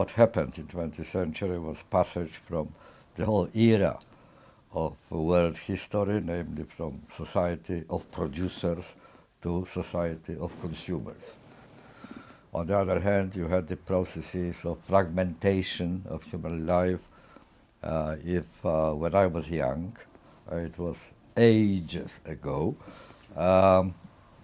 what happened in 20th century was passage from the whole era of world history, namely from society of producers to society of consumers. On the other hand, you had the processes of fragmentation of human life. When I was young, it was ages ago,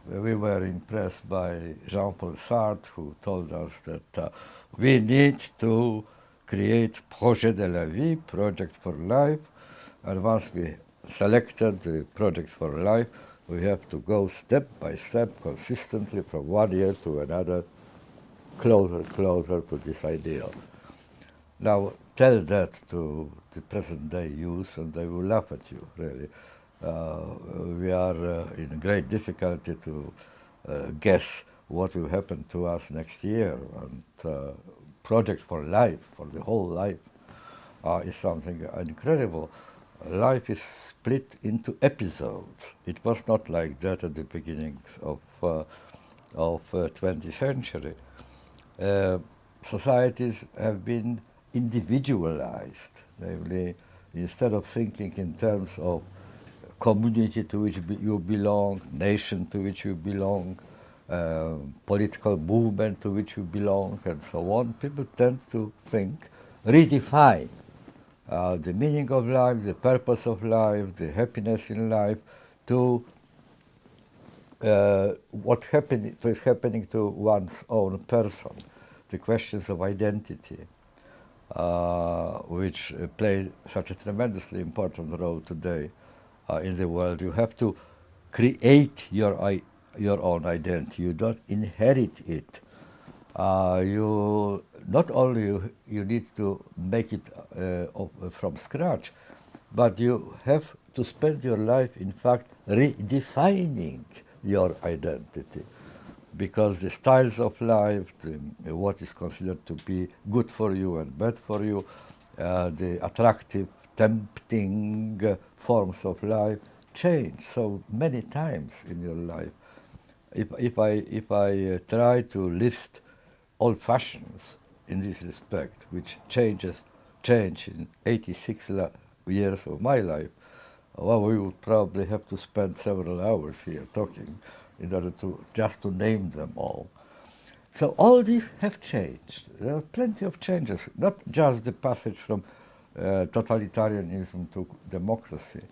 we were impressed by Jean-Paul Sartre, who told us that we need to create projet de la vie, project for life, and once we selected the project for life, we have to go step by step, consistently from one year to another, closer to this ideal. Now, tell that to the present-day youth, and they will laugh at you, really. We are in great difficulty to guess what will happen to us next year. And project for life, for the whole life, is something incredible. Life is split into episodes. It was not like that at the beginnings of 20th century. Societies have been individualized, namely, instead of thinking in terms of community to which you belong, nation to which you belong, political movement to which you belong, and so on, people tend to think, redefine the meaning of life, the purpose of life, the happiness in life, to what is happening to one's own person, the questions of identity, which play such a tremendously important role today in the world. You have to create your own identity. You don't inherit it. You not only you need to make it from scratch, but you have to spend your life, in fact, redefining your identity, because the styles of life, what is considered to be good for you and bad for you, the attractive, tempting forms of life change so many times in your life. If I try to list all fashions in this respect, which changed in 86 years of my life, well, we would probably have to spend several hours here talking in order to just to name them all. So all these have changed. There are plenty of changes, not just the passage from totalitarianism to democracy,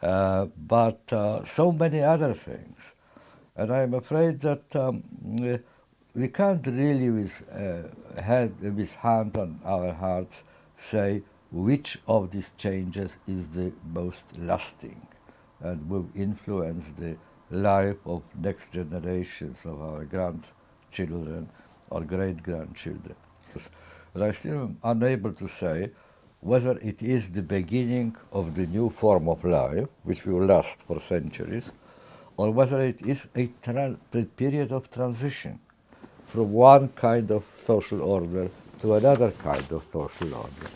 but so many other things. And I'm afraid that we can't really, with hand on our hearts, say which of these changes is the most lasting and will influence the life of next generations of our grandchildren or great-grandchildren. But I still am unable to say whether it is the beginning of the new form of life, which will last for centuries, or whether it is a period of transition from one kind of social order to another kind of social order.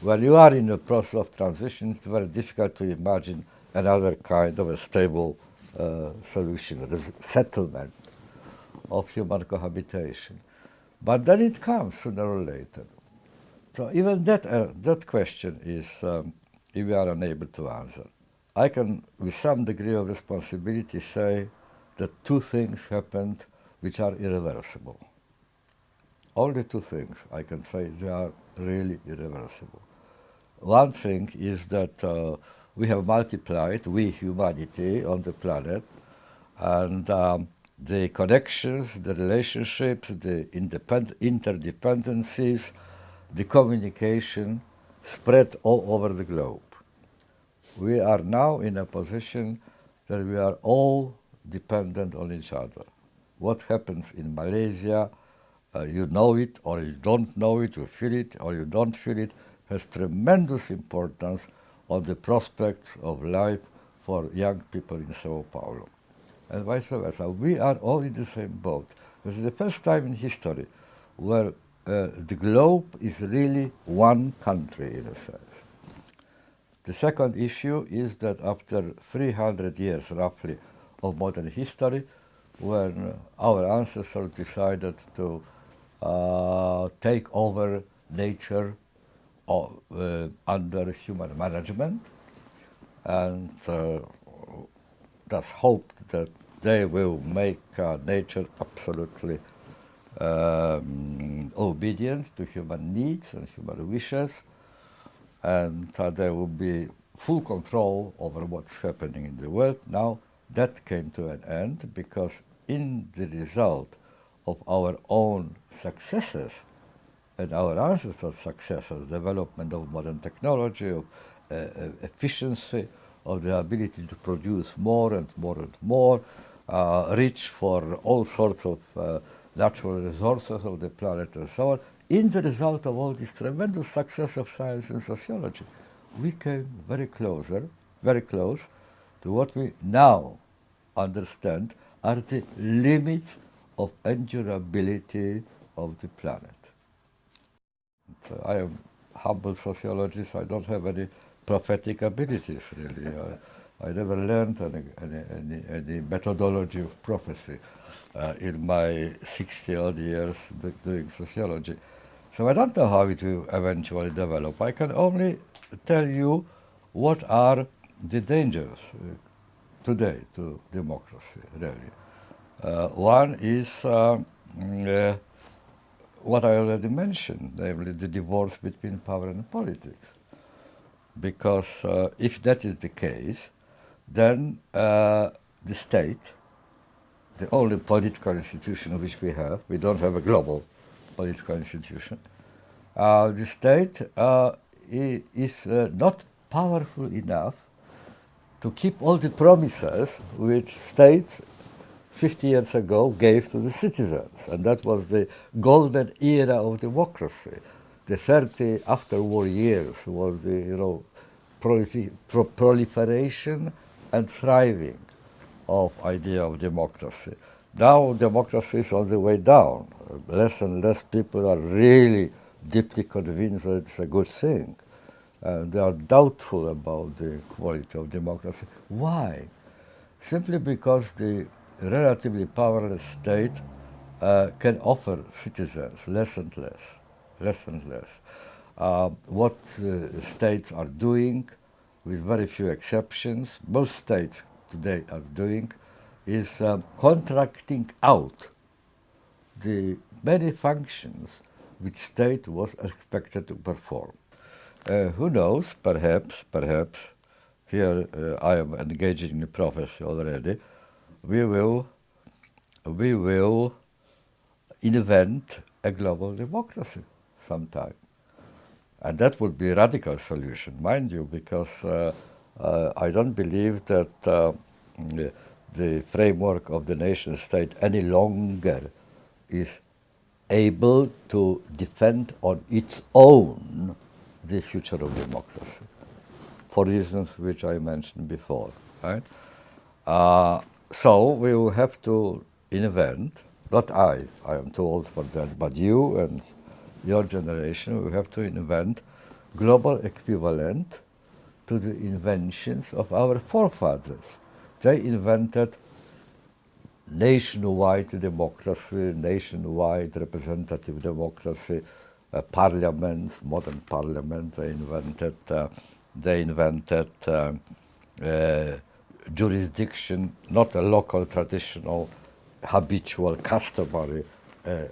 When you are in a process of transition, it's very difficult to imagine another kind of a stable solution, settlement of human cohabitation. But then it comes sooner or later. So even that question is we are unable to answer. I can, with some degree of responsibility, say that two things happened which are irreversible. Only two things I can say they are really irreversible. One thing is that we have multiplied, we humanity on the planet, and the connections, the relationships, the interdependencies, the communication spread all over the globe. We are now in a position that we are all dependent on each other. What happens in Malaysia, you know it or you don't know it, you feel it or you don't feel it, has tremendous importance on the prospects of life for young people in Sao Paulo. And vice versa. We are all in the same boat. This is the first time in history where the globe is really one country, in a sense. The second issue is that after 300 years, roughly, of modern history, when our ancestors decided to take over nature under human management, and thus hoped that they will make nature absolutely obedient to human needs and human wishes, and there will be full control over what's happening in the world. Now that came to an end because in the result of our own successes and our ancestors' successes, development of modern technology, of efficiency, of the ability to produce more and more and more, reach for all sorts of natural resources of the planet and so on. In the result of all this tremendous success of science and sociology, we came very close to what we now understand are the limits of endurability of the planet. I am humble sociologist. I don't have any prophetic abilities, really. I never learned any methodology of prophecy in my 60-odd years doing sociology. So I don't know how it will eventually develop. I can only tell you what are the dangers today to democracy, really. One is what I already mentioned, namely the divorce between power and politics. Because if that is the case, then the state, the only political institution which we don't have a global political institution, the state is not powerful enough to keep all the promises which states 50 years ago gave to the citizens. And that was the golden era of democracy. The 30 after-war years was the proliferation and thriving of idea of democracy. Now democracy is on the way down. Less and less people are really deeply convinced that it's a good thing. They are doubtful about the quality of democracy. Why? Simply because the relatively powerless state can offer citizens less and less. What states are doing, with very few exceptions, most states today are doing, is contracting out the many functions which state was expected to perform. Who knows, perhaps, here I am engaging in prophecy already, we will invent a global democracy sometime. And that would be a radical solution, mind you, because I don't believe that the framework of the nation state any longer is able to defend on its own the future of democracy, for reasons which I mentioned before, right? So we will have to invent, not I am too old for that, but you and your generation will have to invent global equivalent to the inventions of our forefathers. They invented nationwide democracy, nationwide representative democracy, parliaments, modern parliaments. They invented jurisdiction, not a local, traditional, habitual, customary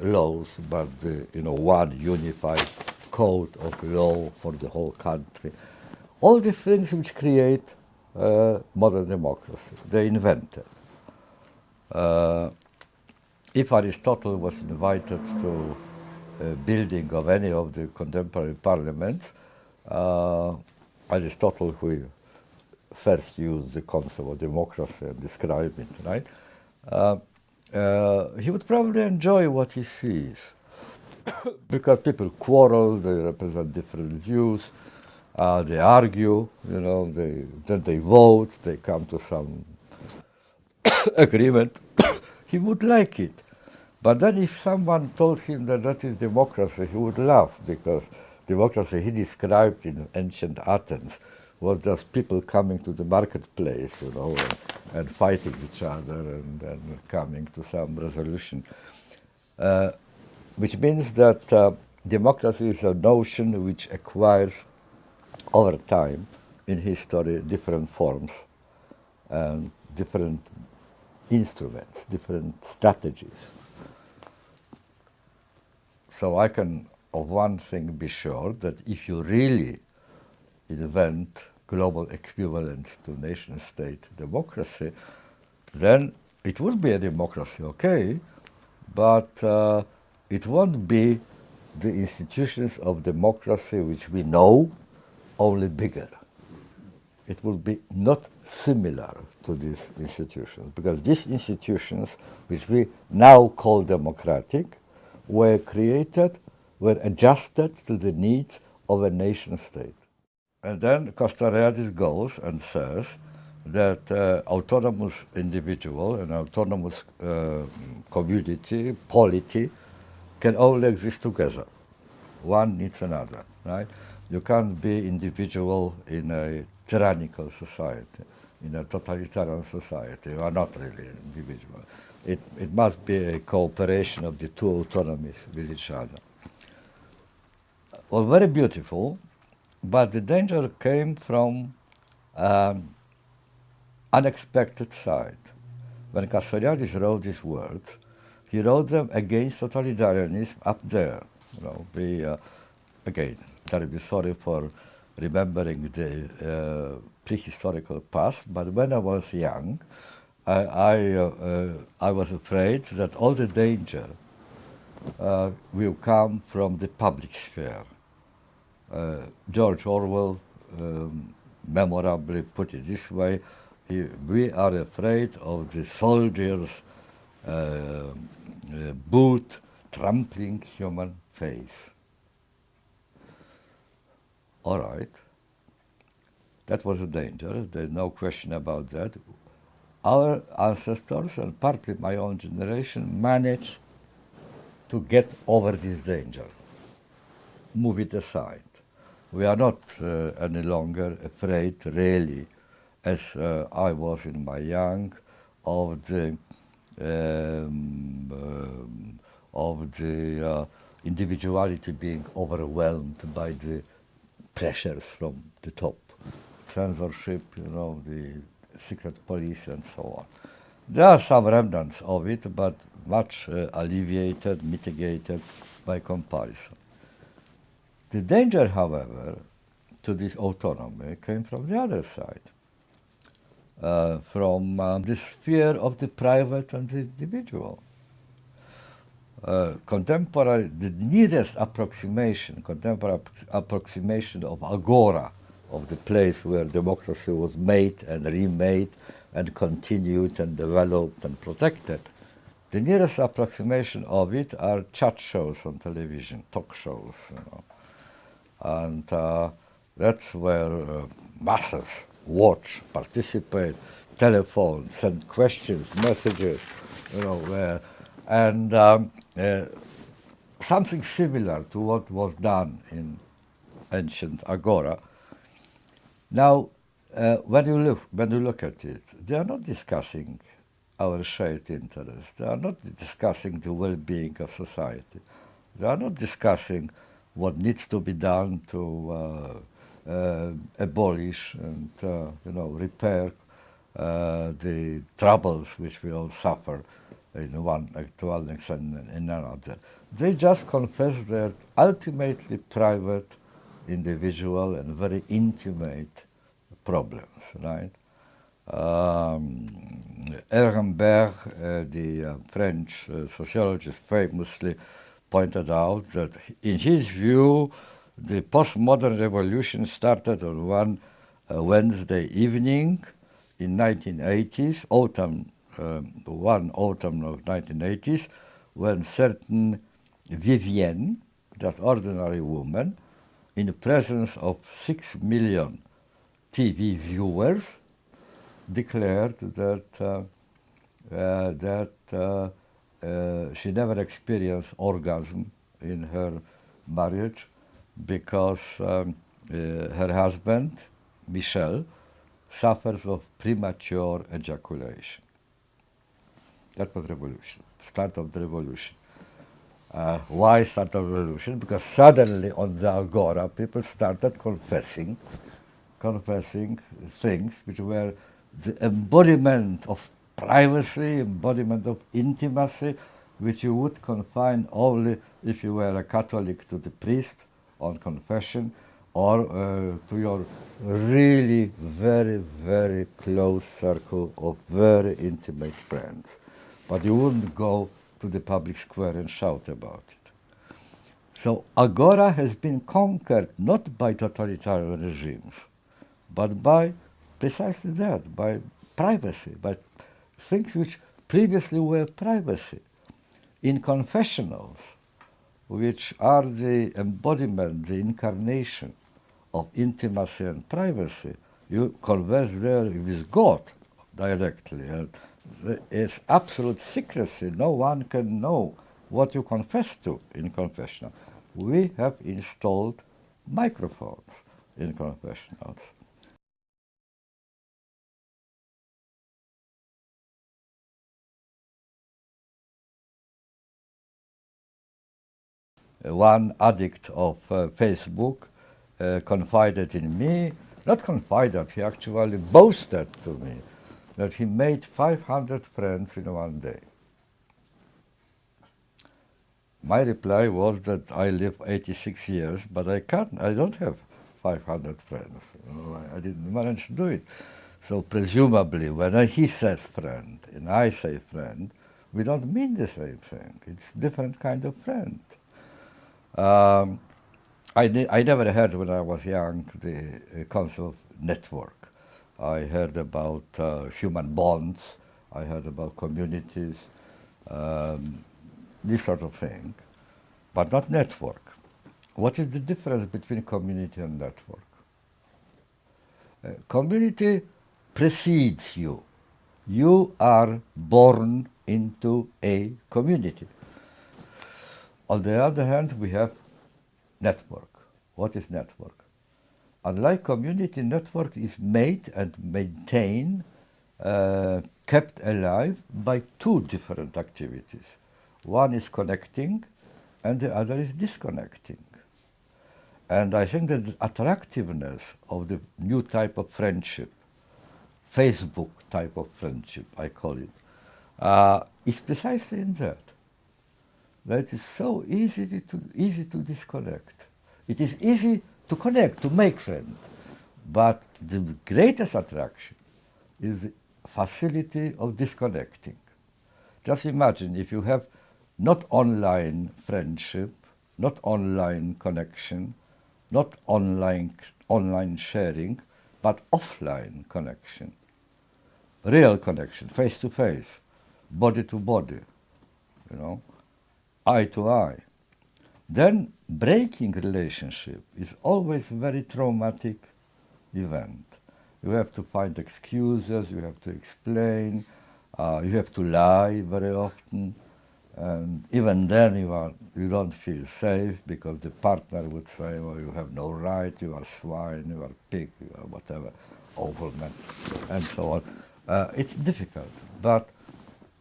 laws, but one unified code of law for the whole country. All the things which create modern democracy, they invented. If Aristotle was invited to building of any of the contemporary parliaments, Aristotle, who first used the concept of democracy and described it, right? He would probably enjoy what he sees because people quarrel, they represent different views, they argue, then they vote, they come to some agreement. He would like it. But then if someone told him that that is democracy, he would laugh, because democracy he described in ancient Athens was just people coming to the marketplace, and fighting each other and coming to some resolution. Which means that democracy is a notion which acquires over time in history different forms and different instruments, different strategies. So I can, of one thing, be sure that if you really invent global equivalent to nation-state democracy, then it will be a democracy, okay, but it won't be the institutions of democracy which we know, only bigger. It will be not similar to these institutions, because these institutions, which we now call democratic, were created, were adjusted to the needs of a nation-state. And then Castoriadis goes and says that autonomous individual and autonomous community, polity, can only exist together. One needs another, right? You can't be individual in a tyrannical society, in a totalitarian society. You are not really an individual. It must be a cooperation of the two autonomies with each other. It was very beautiful, but the danger came from unexpected side. When Castoriadis wrote these words, he wrote them against totalitarianism up there. Again, terribly sorry for remembering the prehistorical past, but when I was young, I was afraid that all the danger will come from the public sphere. George Orwell memorably put it this way: we are afraid of the soldiers' boot trampling human face. All right, that was a danger, there's no question about that. Our ancestors, and partly my own generation, managed to get over this danger, move it aside. We are not any longer afraid, really, as I was in my young, of the individuality being overwhelmed by the pressures from the top, censorship, the secret police and so on. There are some remnants of it, but much alleviated, mitigated by comparison. The danger, however, to this autonomy came from the other side, from the sphere of the private and the individual. The nearest approximation, contemporary approximation of agora, of the place where democracy was made and remade and continued and developed and protected, the nearest approximation of it are chat shows on television, talk shows, and that's where masses watch, participate, telephone, send questions, messages, and something similar to what was done in ancient agora. Now, when you look at it, they are not discussing our shared interests. They are not discussing the well-being of society. They are not discussing what needs to be done to abolish and repair the troubles which we all suffer in one extent and in another. They just confess their ultimately private, individual and very intimate problems, right? Ehrenberg, the French sociologist, famously pointed out that in his view, the postmodern revolution started on one Wednesday evening in 1980s, one autumn of 1980s, when certain Vivienne, just ordinary woman, in the presence of 6 million TV viewers, declared that she never experienced orgasm in her marriage because her husband, Michel, suffers of premature ejaculation. That was revolution, start of the revolution. Why start a revolution? Because suddenly on the Agora, people started confessing things which were the embodiment of privacy, embodiment of intimacy, which you would confine only if you were a Catholic to the priest on confession, or to your really very, very close circle of very intimate friends. But you wouldn't go to the public square and shout about it. So Agora has been conquered not by totalitarian regimes, but by precisely that, by privacy, by things which previously were privacy. In confessionals, which are the embodiment, the incarnation of intimacy and privacy, you converse there with God directly. And it's absolute secrecy. No one can know what you confess to in confessional. We have installed microphones in confessionals. One addict of Facebook confided in me, not confided, he actually boasted to me that he made 500 friends in one day. My reply was that I live 86 years, but I don't have 500 friends. I didn't manage to do it. So presumably, when he says friend and I say friend, we don't mean the same thing. It's different kind of friend. I never heard when I was young the concept of network. I heard about human bonds. I heard about communities, this sort of thing, but not network. What is the difference between community and network? Community precedes you. You are born into a community. On the other hand, we have network. What is network? Unlike community, network is made and maintained, kept alive by two different activities. One is connecting and the other is disconnecting. And I think that the attractiveness of the new type of friendship, Facebook type of friendship, I call it, is precisely in that. That it is so easy to disconnect. It is easy to connect, to make friends. But the greatest attraction is the facility of disconnecting. Just imagine if you have not online friendship, not online connection, not online sharing, but offline connection, real connection, face to face, body to body, eye to eye. Then breaking relationship is always a very traumatic event. You have to find excuses, you have to explain, you have to lie very often, and even then you don't feel safe because the partner would say, well, you have no right, you are swine, you are pig, you are whatever, awful man, and so on. It's difficult, but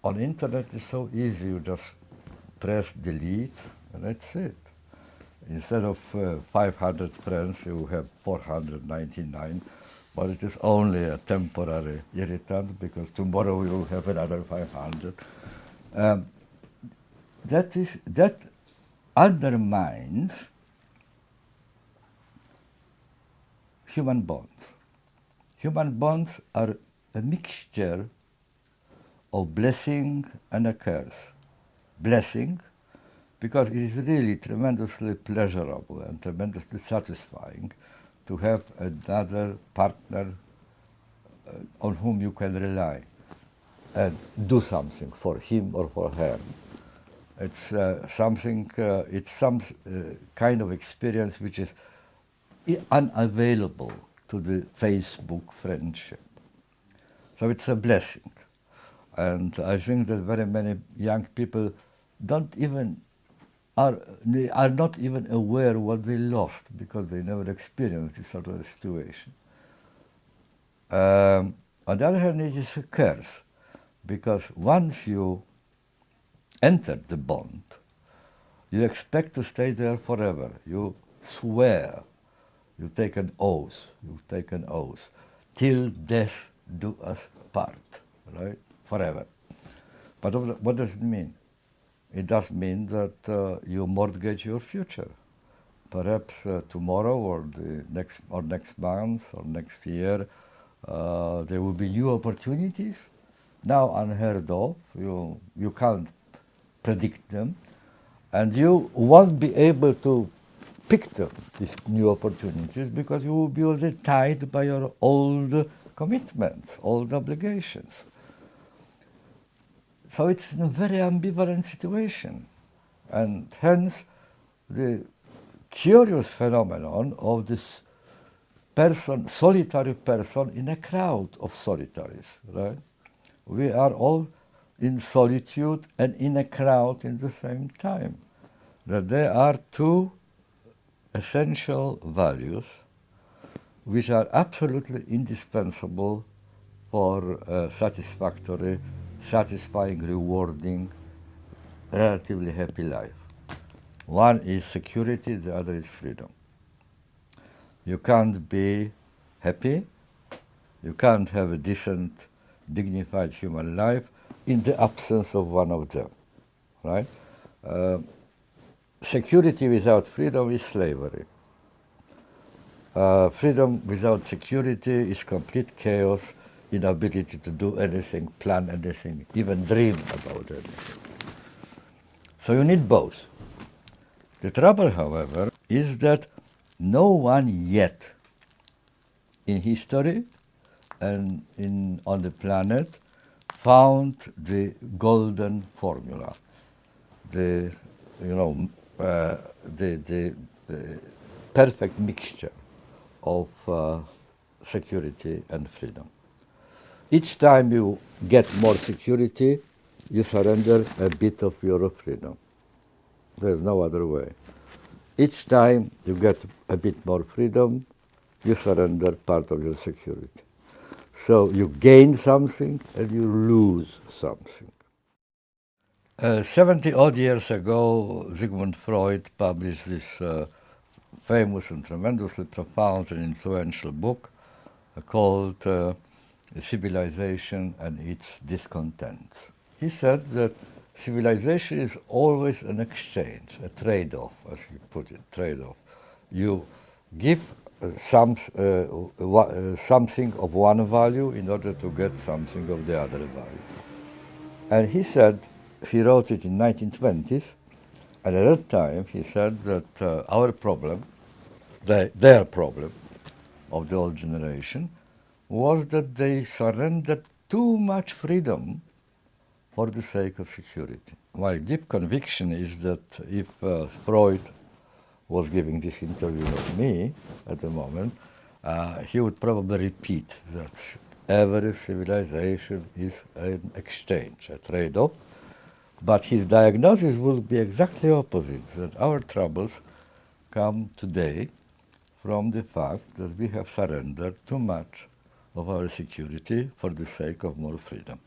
on internet it's so easy, you just press delete and that's it. Instead of 500 friends, you have 499, but it is only a temporary irritant because tomorrow you will have another 500. That undermines human bonds. Human bonds are a mixture of blessing and a curse. Blessing, because it is really tremendously pleasurable and tremendously satisfying to have another partner on whom you can rely and do something for him or for her. It's it's some kind of experience which is unavailable to the Facebook friendship. So it's a blessing. And I think that very many young people they are not even aware what they lost because they never experienced this sort of situation. On the other hand, it is a curse because once you enter the bond, You expect to stay there forever. You swear. You take an oath. Till death do us part, right? Forever. But what does it mean? It does mean that you mortgage your future. Perhaps tomorrow or next month or next year, there will be new opportunities, now unheard of. You can't predict them, and you won't be able to pick them, these new opportunities, because you will be already tied by your old commitments, old obligations. So it's a very ambivalent situation, and hence the curious phenomenon of this person, solitary person in a crowd of solitaries, right? We are all in solitude and in a crowd in the same time. That there are two essential values which are absolutely indispensable for a satisfying, rewarding, relatively happy life. One is security, the other is freedom. You can't be happy, you can't have a decent, dignified human life in the absence of one of them, right? Security without freedom is slavery. Freedom without security is complete chaos, inability to do anything, plan anything, even dream about anything. So you need both. The trouble, however, is that no one yet in history and on the planet found the golden formula, the perfect mixture of security and freedom. Each time you get more security, you surrender a bit of your freedom. There's no other way. Each time you get a bit more freedom, you surrender part of your security. So you gain something and you lose something. 70-odd years ago, Sigmund Freud published this famous and tremendously profound and influential book called Civilization and Its Discontents. He said that civilization is always an exchange, a trade-off, as he put it, trade-off. You give something of one value in order to get something of the other value. And he said, he wrote it in 1920s, and at that time he said that our problem, their problem of the old generation, was that they surrendered too much freedom for the sake of security. My deep conviction is that if Freud was giving this interview with me at the moment, he would probably repeat that every civilization is an exchange, a trade-off. But his diagnosis will be exactly opposite, that our troubles come today from the fact that we have surrendered too much of our security for the sake of more freedom.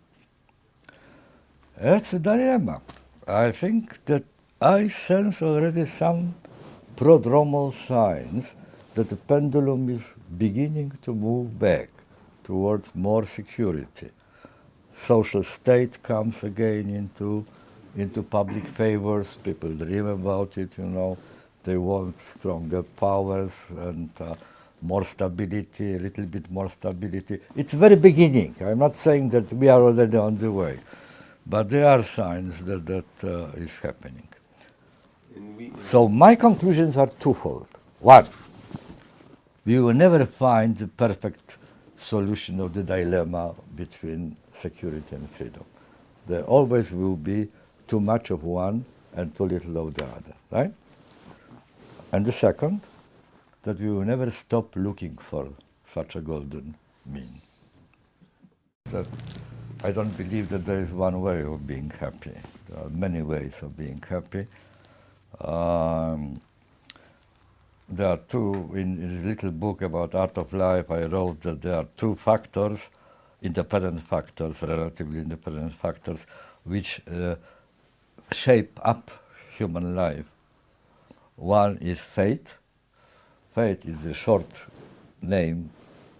That's a dilemma. I think that I sense already some prodromal signs that the pendulum is beginning to move back towards more security. Social state comes again into public favors. People dream about it, They want stronger powers and more stability, a little bit more stability. It's very beginning. I'm not saying that we are already on the way, but there are signs that is happening. So my conclusions are twofold. One, we will never find the perfect solution of the dilemma between security and freedom. There always will be too much of one and too little of the other, right? And the second, that we will never stop looking for such a golden mean. That I don't believe that there is one way of being happy. There are many ways of being happy. There are two, in this little book about art of life, I wrote that there are two factors, independent factors, relatively independent factors, which shape up human life. One is fate. Fate is the short name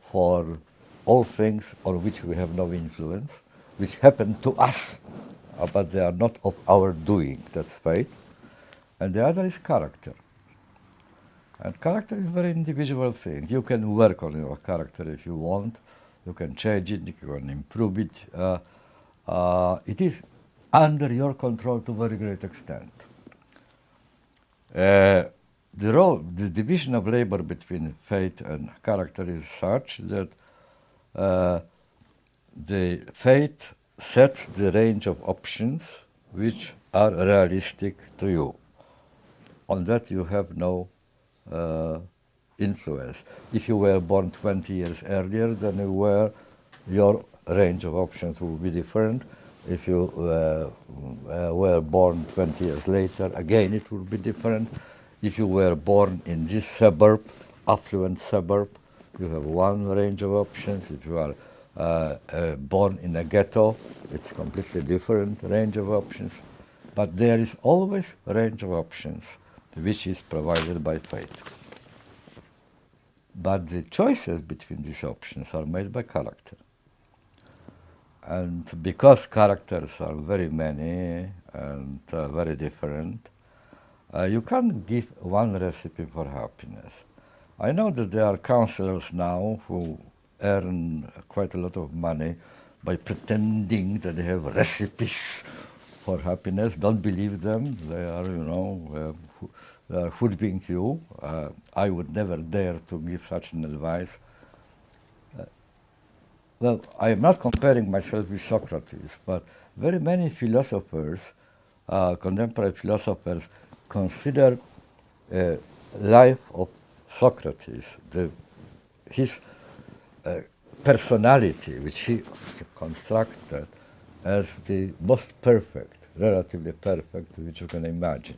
for all things on which we have no influence, which happen to us, but they are not of our doing. That's fate. And the other is character. And character is a very individual thing. You can work on your character if you want. You can change it, you can improve it. It is under your control to a very great extent. The division of labor between fate and character is such that the fate sets the range of options which are realistic to you. On that you have no influence. If you were born 20 years earlier than you were, your range of options will be different. If you were born 20 years later, again it will be different. If you were born in this suburb, affluent suburb, you have one range of options. If you are born in a ghetto, it's completely different range of options. But there is always a range of options which is provided by fate. But the choices between these options are made by character. And because characters are very many and very different, you can't give one recipe for happiness. I know that there are counselors now who earn quite a lot of money by pretending that they have recipes for happiness. Don't believe them. They are, hoodwink you. I would never dare to give such an advice. Well, I am not comparing myself with Socrates, but very many philosophers, contemporary philosophers, consider life of Socrates, his personality, which he constructed, as the most perfect, relatively perfect, which you can imagine.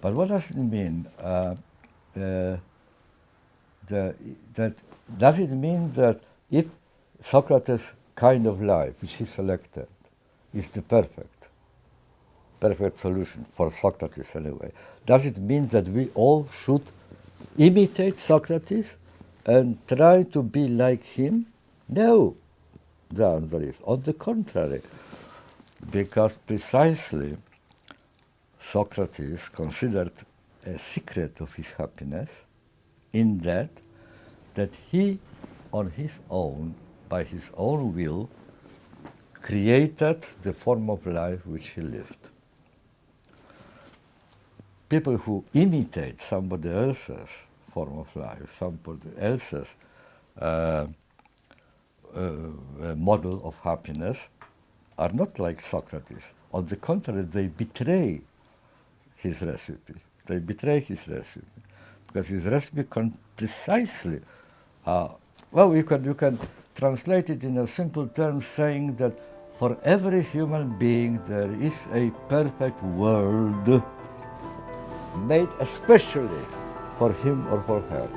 But what does it mean? Does it mean that if Socrates' kind of life, which he selected, is the perfect solution for Socrates anyway, does it mean that we all should imitate Socrates and try to be like him? No. The answer is on the contrary, because precisely Socrates considered a secret of his happiness in that he, on his own, by his own will, created the form of life which he lived. People who imitate somebody else's form of life, somebody else's model of happiness, are not like Socrates. On the contrary, they betray his recipe. They betray his recipe because his recipe precisely. You can translate it in a simple term, saying that for every human being there is a perfect world made especially for him or for her.